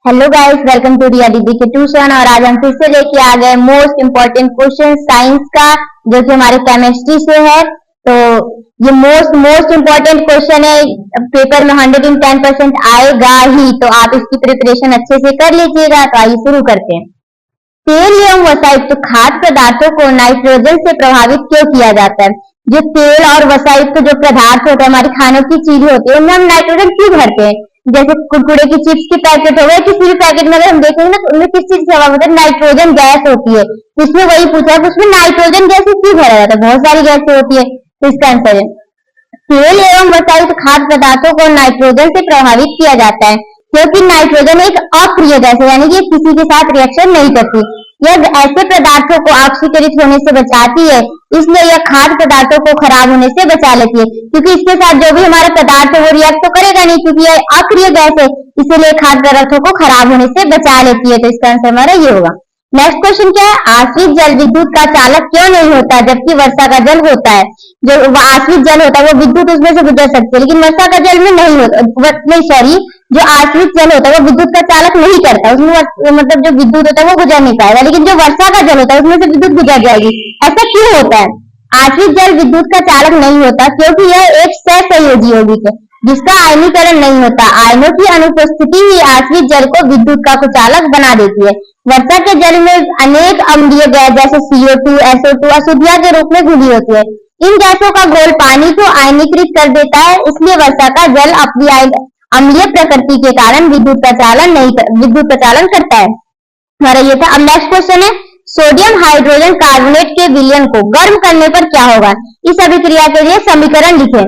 Hello guys, welcome to रिया दीदी के tuition. और आज हम फिर से लेके आ गए मोस्ट इम्पोर्टेंट क्वेश्चन साइंस का, जो कि हमारे केमिस्ट्री से है। तो ये मोस्ट इम्पोर्टेंट क्वेश्चन है, पेपर में 110% आएगा ही, तो आप इसकी प्रिपरेशन अच्छे से कर लीजिएगा। तो आइए शुरू करते हैं। तेल एवं वसायुक्त खाद्य पदार्थों को नाइट्रोजन से प्रभावित क्यों किया जाता है? जो तेल और वसायुक्त जो पदार्थ होते हैं, हमारी खानों की चीजें होती है, उनमें हम नाइट्रोजन क्यों भरते हैं? जैसे कुरकुरे की चिप्स के पैकेट हो गए, किसी भी पैकेट में अगर हम देखेंगे ना, तो उनमें किस चीज की हवा होती है? नाइट्रोजन गैस होती है। इसमें वही पूछा है, उसमें नाइट्रोजन गैस क्यों भरा जाता है? बहुत सारी गैसें होती है। तो इसका आंसर है तेल एवं वसायुक्त खाद्य पदार्थों को नाइट्रोजन से प्रभावित किया जाता है, क्योंकि नाइट्रोजन एक अप्रिय गैस है, यानी कि किसी के साथ रिएक्शन नहीं करती। यह ऐसे पदार्थों को ऑक्सीकरित होने से बचाती है, इसलिए यह खाद्य पदार्थों को खराब होने से बचा लेती है। क्योंकि इसके साथ जो भी हमारा पदार्थ है वो रिएक्ट तो करेगा नहीं, क्योंकि यह अप्रिय गैस है, इसीलिए खाद्य पदार्थों को खराब होने से बचा लेती है। तो इसका आंसर हमारा ये होगा। नेक्स्ट क्वेश्चन क्या है? आश्रित जल विद्युत का चालक क्यों नहीं होता, जबकि वर्षा का जल होता है? जो आश्रित जल होता है वो विद्युत उसमें से गुजर सकती है, लेकिन वर्षा का जल में नहीं होता। नहीं, सॉरी, जो आश्रित जल होता है वो विद्युत का चालक नहीं करता, उसमें मतलब जो विद्युत होता है वो गुजर नहीं पाएगा, लेकिन जो वर्षा का जल होता है उसमें से विद्युत गुजर जाएगी। ऐसा क्यों होता है? आश्रित जल विद्युत का चालक नहीं होता क्योंकि यह एक सहसंयोजी यौगिक है, जिसका आयनीकरण नहीं होता। आयनों की अनुपस्थिति ही आश्रित जल को विद्युत का कुचालक बना देती है। वर्षा के जल में अनेक अम्लीय गैस जैसे CO2, SO2 अशुद्धियां के रूप में घुली होती है। इन गैसों का घोल पानी को आयनीकृत कर देता है, इसलिए वर्षा का जल अपनी अम्लीय प्रकृति के कारण विद्युत प्रचालन करता है। हमारा ये था। अब नेक्स्ट क्वेश्चन है, सोडियम हाइड्रोजन कार्बोनेट के विलयन को गर्म करने पर क्या होगा? इस अभिक्रिया के लिए समीकरण लिखें।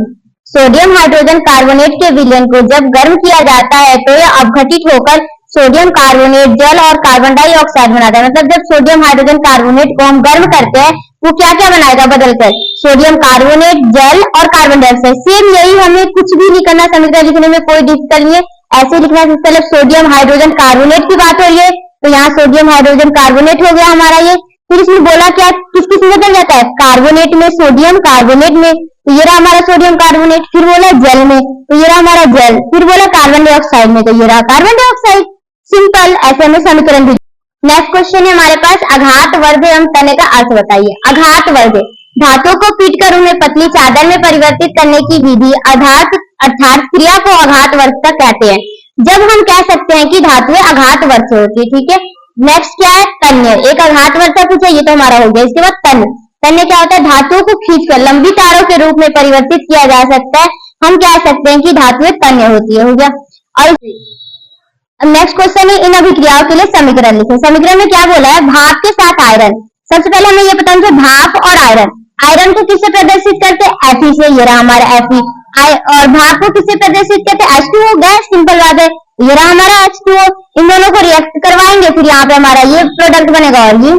सोडियम हाइड्रोजन कार्बोनेट के विलयन को जब गर्म किया जाता है तो यह अपघटित होकर सोडियम कार्बोनेट जल और कार्बन डाइऑक्साइड बनाता है। मतलब जब सोडियम हाइड्रोजन कार्बोनेट को हम गर्म करते हैं, वो क्या क्या बनाएगा बदलकर? सोडियम कार्बोनेट, जल और कार्बन डाइऑक्साइड। सेम यही, हमें कुछ भी नहीं करना, समीकरण लिखने में कोई दिक्कत नहीं है, ऐसे लिखना। पहले सोडियम हाइड्रोजन कार्बोनेट की बात हो रही है, तो यहाँ सोडियम हाइड्रोजन कार्बोनेट हो गया हमारा ये। फिर इसमें बोला क्या, किस किस में बदल जाता है? कार्बोनेट में, सोडियम कार्बोनेट में, तो ये रहा हमारा सोडियम कार्बोनेट। फिर बोला जल में, तो ये रहा हमारा जल। फिर बोला कार्बन डाइऑक्साइड में, तो ये रहा कार्बन डाइऑक्साइड। सिंपल, ऐसे में समीकरण भी। नेक्स्ट क्वेश्चन है हमारे पास, आघात वर्ध एवं तने का अर्थ बताइए। आघात वर्ध, धातु को पीटकर उन्हें पतली चादर में परिवर्तित करने की विधि आघात अर्थात क्रिया को आघात वर्ध कहते हैं। जब हम कह सकते हैं कि धातुएं आघात वर्ध से होती है। ठीक है। नेक्स्ट क्या है? तन्य। एक आघात वर्ध पूछा, ये तो हमारा हो गया। इसके बाद तन्य। तन्य क्या होता है? धातुओं को खींचकर लंबी तारों के रूप में परिवर्तित किया जा सकता है। हम कह सकते हैं कि धातुएं तन्य होती है। हो गया। और नेक्स्ट क्वेश्चन है, इन अभिक्रियाओं के लिए समीकरण लिखें। समीकरण में क्या बोला है? भाप के साथ आयरन। सबसे पहले हमें ये पता है भाप और आयरन। आयरन को किससे प्रदर्शित करते हैं? Fe से। ये रहा हमारा Fe। और भाप को किससे प्रदर्शित करते हैं? H2O gas. सिंपल बात है। ये रहा हमारा H2O। इन दोनों को रिएक्ट करवाएंगे, फिर यहाँ पे हमारा ये प्रोडक्ट बनेगा। और ये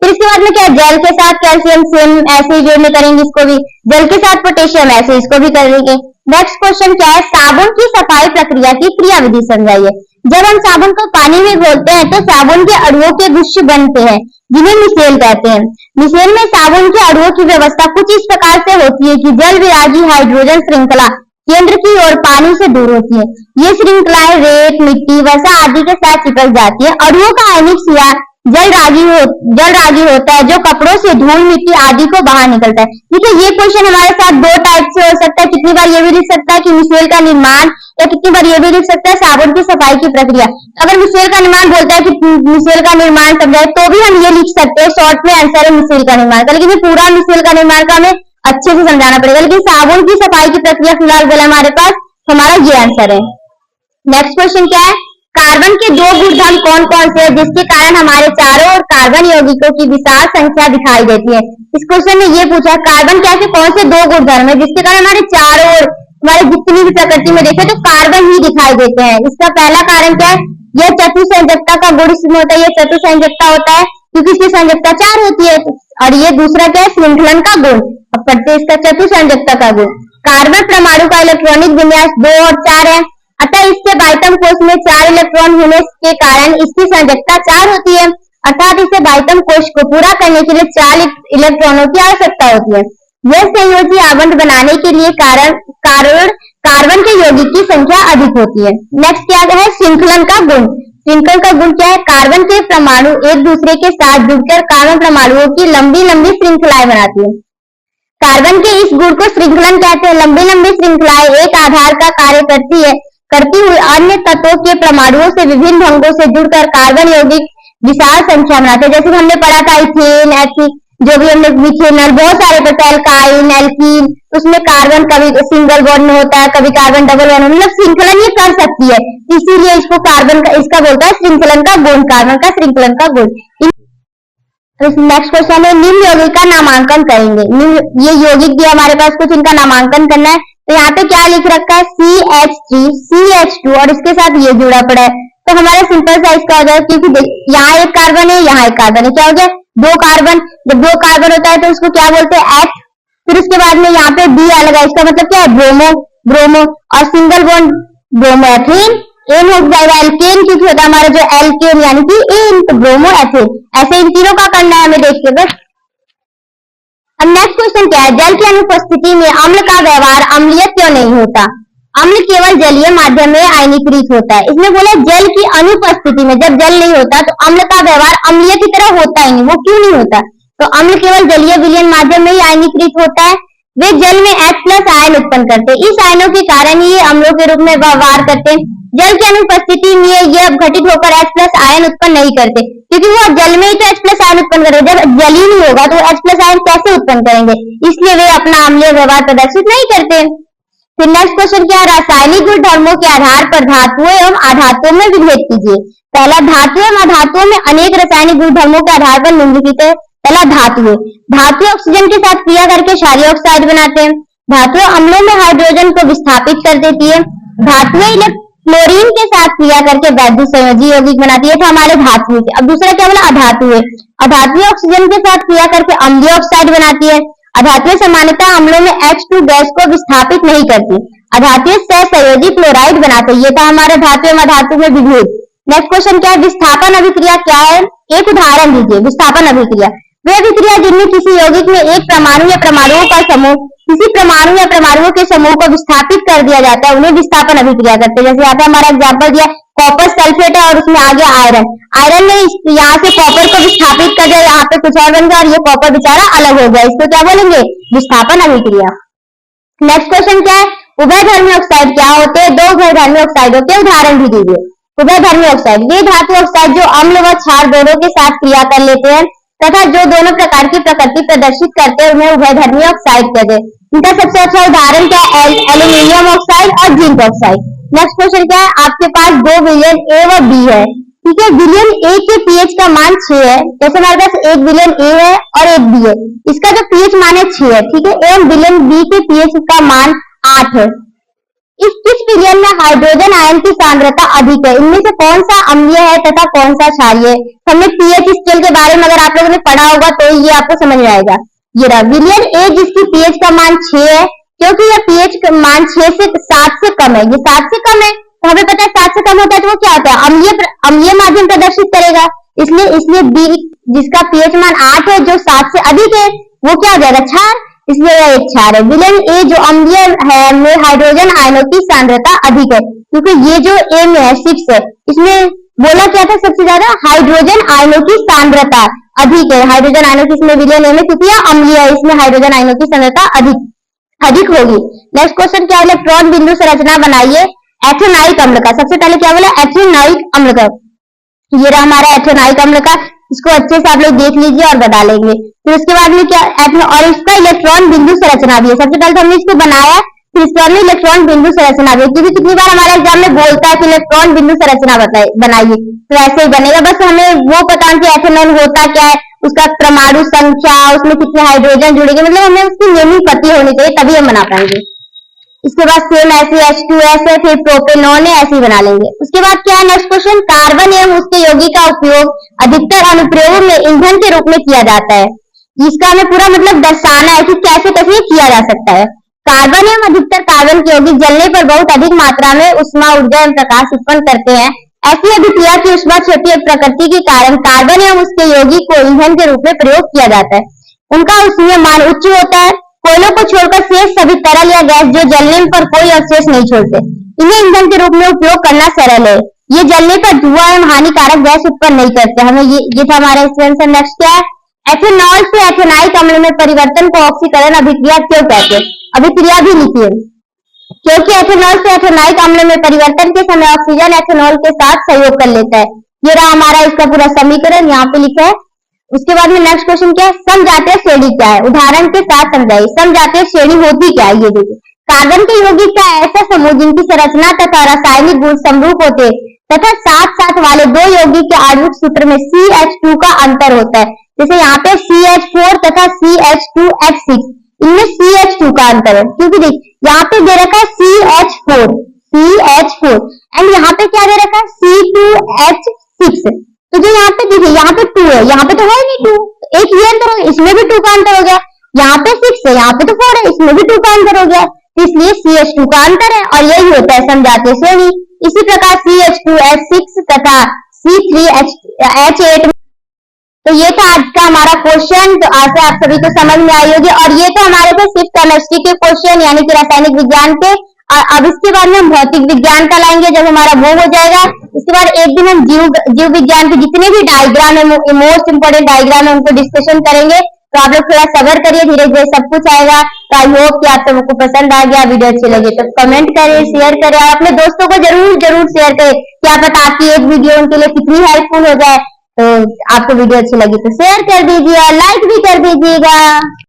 फिर इसके बाद में क्या? जल के साथ कैल्शियम, सेम ऐसे ही जोड़ने करेंगे इसको भी। जल के साथ पोटेशियम, ऐसे इसको भी करेंगे। नेक्स्ट क्वेश्चन क्या है? साबुन की सफाई प्रक्रिया की क्रिया विधि समझाइए। जब हम साबुन को पानी में घोलते हैं तो साबुन के अणुओं के गुच्छ बनते हैं, जिन्हें मिसेल कहते हैं। मिसेल में साबुन के अणुओं की व्यवस्था कुछ इस प्रकार से होती है कि जल विराजी हाइड्रोजन श्रृंखला केंद्र की ओर पानी से दूर होती है। ये श्रृंखलाएं रेत, मिट्टी, वसा आदि के साथ चिपक जाती है। अणुओं का आयनिक सिरा जल रागी होता है, जो कपड़ों से धूल, मिट्टी आदि को बाहर निकलता है। देखिए, ये क्वेश्चन हमारे साथ दो टाइप से हो सकता है। कितनी बार ये भी लिख सकता है कि मिसेल का निर्माण, या कितनी बार ये भी लिख सकता है साबुन की सफाई की प्रक्रिया। अगर मिसेल का निर्माण बोलता है कि मिसेल का निर्माण समझाए, तो भी हम ये लिख सकते हैं। शॉर्ट में आंसर है मिसेल का निर्माण का, लेकिन पूरा मिसेल का निर्माण का हमें अच्छे से समझाना पड़ेगा। लेकिन साबुन की सफाई की प्रक्रिया फिलहाल बोला हमारे पास, हमारा ये आंसर है। नेक्स्ट क्वेश्चन क्या है? कार्बन के दो गुणधर्म कौन कौन से हैं, जिसके कारण हमारे चारों ओर कार्बन यौगिकों की विशाल संख्या दिखाई देती है? इस क्वेश्चन में ये पूछा, कार्बन के ऐसे कौन से दो गुणधर्म है जिसके कारण हमारे चारों ओर, हमारे जितनी भी प्रकृति में देखे तो कार्बन ही दिखाई देते हैं? इसका पहला कारण क्या है? यह चतुसंयोजकता का गुण होता है। यह चतुसंयोजकता होता है क्योंकि इसकी संयोजकता 4 होती है। और ये दूसरा क्या है? श्रृंखलन का गुण। अब पढ़ते इसका चतुसंयोजकता का गुण। कार्बन परमाणु का इलेक्ट्रॉनिक विन्यास 2 और 4 है, अतः इसके बाइटम कोश में 4 इलेक्ट्रॉन होने के कारण इसकी संयोजकता 4 होती है। अर्थात इसे बाइटम कोश को पूरा करने के लिए 4 इलेक्ट्रॉनों की आवश्यकता होती है। यह संयोजी आवंट बनाने के लिए कार्बन के यौगिक की संख्या अधिक होती है। नेक्स्ट क्या है? श्रृंखलन का गुण। श्रृंखल का गुण क्या है? कार्बन के परमाणु एक दूसरे के साथ जुड़कर कार्बन परमाणुओं की लंबी लंबी श्रृंखलाएं बनाती है। कार्बन के इस गुण को श्रृंखलन कहते हैं। लंबी लंबी श्रृंखलाएं एक आधार का कार्य करती हुई अन्य तत्वों के परमाणुओं से विभिन्न ढंगों से जुड़कर कार्बन यौगिक विशाल संख्या बनाते हैं। जैसे हमने पढ़ा था इथेन, एथिन, जो भी हमने मिथेनॉल, बहुत सारे पता है, एल्काइन, एल्कीन, उसमें कार्बन कभी सिंगल बॉन्ड में होता है, कभी कार्बन डबल बॉन्ड, मतलब श्रृंखलन ये कर सकती है, इसीलिए इसको कार्बन का इसका बोलता है श्रृंखलन का गुण, कार्बन का श्रृंखलन का गुण। नेक्स्ट क्वेश्चन है, निम्न यौगिक का नामांकन करेंगे। ये यौगिक दिया हमारे पास, कुछ इनका नामांकन करना है। तो यहाँ पे क्या लिख रखा है? CH3, CH2 और इसके साथ ये जुड़ा पड़ा है। तो हमारा सिंपल सा इसका हो जाएगा, क्योंकि यहाँ एक कार्बन है, यहाँ एक कार्बन है, क्या हो गया? दो कार्बन। जब दो कार्बन होता है तो उसको क्या बोलते हैं? H। फिर उसके बाद में यहाँ पे B आ लगा, इसका मतलब क्या है? Bromo, bromo. और सिंगल बॉन्ड ब्रोमो एथेन, एन हो जाएगा एल्केन, क्योंकि होता है हमारा जो एल्केन यानी कि एन, तो ब्रोमो एथेन। ऐसे इन तीनों का करना है हमें, देख के बस। अब नेक्स्ट क्वेश्चन क्या है? जल की अनुपस्थिति में अम्ल का व्यवहार अम्लीय क्यों नहीं होता? अम्ल केवल जलीय माध्यम में आयनीकृत होता है। इसमें बोला जल की अनुपस्थिति में, जब जल नहीं होता तो अम्ल का व्यवहार अम्लीय की तरह होता ही नहीं। वो क्यों नहीं होता? तो अम्ल केवल जलीय विलयन माध्यम में ही आयनीकृत होता है। वे जल में H+ आयन उत्पन्न करते हैं। इस आयनों के कारण ही ये अम्लों के रूप में व्यवहार करते हैं। जल की अनुपस्थिति में ये घटित होकर H+ आयन उत्पन्न नहीं करते, क्योंकि वो जल में ही तो H+ आयन उत्पन्न करेंगे। जब जल ही नहीं होगा तो H+ आयन कैसे उत्पन्न करेंगे? इसलिए वे अपना अम्लीय व्यवहार प्रदर्शित नहीं करते। फिर नेक्स्ट क्वेश्चन क्या है? रासायनिक गुणधर्मों के आधार पर धातुओं एवं अधातुओं में विभेद कीजिए। पहला, धातु एवं अधातुओं में अनेक रासायनिक गुणधर्मों के आधार पर निम्नलिखित है। पहला, धातुएं। धातुएं ऑक्सीजन के साथ क्रिया करके क्षारीय ऑक्साइड बनाते हैं। धातुएं अम्लों में हाइड्रोजन को विस्थापित कर देती है। धातुएं क्लोरीन के साथ क्रिया करके वैद्युत संयोजी यौगिक बनाती है। हमारे धातुएं। अब दूसरा क्या बोला? अधातुएं। अधातुएं ऑक्सीजन के साथ क्रिया करके अम्लीय ऑक्साइड बनाती है। अधातुएं सामान्यतः अम्लों में H2 गैस को विस्थापित नहीं करती। अधातुएं सहसंयोजी क्लोराइड बनाते हैं। ये था हमारा धातु एवं अधातु में विभेद। नेक्स्ट क्वेश्चन क्या है? विस्थापन अभिक्रिया क्या है? एक उदाहरण दीजिए। विस्थापन अभिक्रिया वे अभिक्रिया जिनमें किसी यौगिक में एक परमाणु या परमाणुओं का समूह किसी परमाणु या परमाणुओं के समूह को विस्थापित कर दिया जाता है, उन्हें विस्थापन अभिक्रिया करते हैं। जैसे यहाँ पे हमारा एग्जाम्पल दिया, कॉपर सल्फेट है और उसमें आ गया आयरन। आयरन ने यहाँ से कॉपर को विस्थापित कर दिया, यहाँ पे कुछ और बन गया और ये कॉपर बेचारा अलग हो गया। इसको क्या बोलेंगे? विस्थापन अभिक्रिया। नेक्स्ट क्वेश्चन क्या है? उभयधर्मी ऑक्साइड क्या होते हैं? दो उभयधर्मी ऑक्साइडों के उदाहरण भी दीजिए। उभयधर्मी ऑक्साइड वे धातु ऑक्साइड जो अम्ल व क्षार दोनों के साथ क्रिया कर लेते हैं तथा जो दोनों प्रकार की प्रकृति प्रदर्शित करते हैं, उन्हें उभयधर्मी ऑक्साइड कहते हैं। इनका सबसे अच्छा उदाहरण क्या है? एल्यूमिनियम ऑक्साइड और जिंक ऑक्साइड। नेक्स्ट क्वेश्चन क्या है? आपके पास दो विलयन ए व बी है, ठीक है। विलयन ए के पीएच का मान 6 है। जैसे हमारे पास एक विलयन ए है और एक बी है, इसका जो पीएच मान है 6 है, ठीक है। एवं विलयन बी के पीएच का मान 8 है। इस किस विलयन में हाइड्रोजन आयन की सांद्रता अधिक है? इनमें से कौन सा अम्लीय है तथा कौन सा क्षारीय है? हमने पीएच स्केल के बारे में अगर आप लोगों ने पढ़ा होगा तो ये आपको समझ में आएगा। ये रहा विलयन ए जिसकी पीएच का मान 6 है, क्योंकि यह पीएच का मान 6 से 7 से कम है। ये 7 से कम है तो हमें पता है 7 से कम होता है तो वो क्या होता है? अम्लीय माध्यम प्रदर्शित करेगा। इसलिए बी जिसका पीएच मान 8 है, जो 7 से अधिक है, वो क्या हो जाएगा? क्षार। इसलिए यह एक क्षार है। विलयन ए जो अम्लीय है में हाइड्रोजन आयनों की सांद्रता अधिक है, क्योंकि ये जो ए में है 6 है, इसमें बोला क्या था? सबसे ज्यादा हाइड्रोजन आयनों की सांद्रता अधिक है। हाइड्रोजन आयनों की इसमें विलयन ए में, क्योंकि यह अम्लीय है, इसमें हाइड्रोजन आयनों की सांद्रता अधिक होगी। नेक्स्ट क्वेश्चन क्या है? इलेक्ट्रॉन बिंदु संरचना बनाइए एथेनॉइक अम्ल का। सबसे पहले क्या बोला? एथेनॉइक अम्ल का। ये रहा हमारा एथेनॉइक अम्ल का। इसको अच्छे से आप लोग देख लीजिए और बता लेंगे। फिर उसके बाद में क्या और इसका इलेक्ट्रॉन बिंदु संरचना भी है। सबसे पहले तो हमने इसको बनाया, फिर इसके बाद में इलेक्ट्रॉन बिंदु संरचना भी, क्योंकि कितनी बार हमारे एग्जाम में बोलता है कि इलेक्ट्रॉन बिंदु संरचना बनाइए, तो ऐसे ही बनेगा। बस हमें वो पता कि एथेनॉल होता क्या है, उसका परमाणु संख्या, उसमें कितने हाइड्रोजन जुड़ेंगे, मतलब हमें उसकी नेमिंग पता होनी चाहिए, तभी हम बना पाएंगे। इसके बाद सेम ऐसे H2S है, फिर प्रोपेनॉन है, ऐसे ही बना लेंगे। उसके बाद क्या है? नेक्स्ट क्वेश्चन, कार्बन एवं उसके यौगिक का उपयोग अधिकतर अनुप्रयोगों में ईंधन के रूप में किया जाता है। इसका हमें पूरा मतलब दर्शाना है कि कैसे कैसे किया जा सकता है। कार्बन एवं अधिकतर कार्बन के यौगिक जलने पर बहुत अधिक मात्रा में उष्मा, ऊर्जा एवं प्रकाश उत्पन्न करते हैं। ऐसी अभिक्रिया की उष्मा छोटी प्रकृति के कारण कार्बन एवं उसके यौगिक को ईंधन के रूप में प्रयोग किया जाता है। उनका उष्मीय मान उच्च होता है। कोयलों को छोड़कर शेष सभी तरल या गैस जो जलने पर कोई अवशेष नहीं छोड़ते, इन्हें ईंधन के रूप में उपयोग करना सरल है। ये जलने पर धुआं एवं हानिकारक गैस उत्पन्न नहीं करते। हमें ये था हमारा आंसर। नेक्स्ट क्या है, एथेनॉल से एथेनाइक अम्ल में परिवर्तन को ऑक्सीकरण अभिक्रिया क्यों कहते हैं? अभिक्रिया भी लिखिए। क्योंकि एथेनॉल से एथेनाइक अम्ल में परिवर्तन के समय ऑक्सीजन एथेनॉल के साथ सहयोग कर लेता है। ये रहा हमारा इसका पूरा समीकरण, यहाँ पे लिखा है। उसके बाद में नेक्स्ट क्वेश्चन क्या है, समजातीय श्रेणी क्या है? उदाहरण के साथ समझाइए। समजातीय श्रेणी होती क्या है? ये देखिए, कार्बन के यौगिक का ऐसा समूह जिनकी संरचना तथा रासायनिक गुण समरूप होते तथा साथ साथ वाले दो यौगिक के आणविक सूत्र में CH2 का अंतर होता है। जैसे यहाँ पे CH4 तथा CH2H6, इनमें CH2 का अंतर है, क्योंकि देखिए यहाँ पे दे रखा है CH4 एंड यहाँ पे क्या दे रखा है C2H6। तो जो यहाँ पे देखिए, यहाँ पे 2 है, यहाँ पे तो है नहीं 2, एक ये अंतर हो गया, इसमें भी 2 का अंतर हो गया। यहाँ पे 6 है, यहाँ पे तो 4 है, इसमें भी 2 का अंतर हो गया, तो इसलिए CH2 का अंतर है और यही होता है समजातीय श्रेणी। इसी प्रकार CH2H6 तथा C3H8। तो ये था आज का हमारा क्वेश्चन। तो आशा आप सभी को समझ में आई होगी। और ये तो हमारे थे सिर्फ केमिस्ट्री के क्वेश्चन, यानी कि रासायनिक विज्ञान के। और अब इसके बाद में हम भौतिक विज्ञान का लाएंगे जब हमारा वो हो जाएगा। उसके बाद एक दिन हम जीव विज्ञान के जितने भी डायग्राम है, मोस्ट इंपोर्टेंट डायग्राम है, उनको डिस्कशन करेंगे। तो आप लोग थोड़ा सब्र करिए, धीरे धीरे सब कुछ आएगा। तो आई होप कि आप सबको पसंद आ गया, वीडियो अच्छी लगी तो कमेंट करें, शेयर करें और अपने दोस्तों को जरूर शेयर करें। क्या पता आपकी एक वीडियो उनके लिए कितनी हेल्पफुल हो जाए। तो आपको वीडियो अच्छी लगी तो शेयर कर दीजिए और लाइक भी कर दीजिएगा।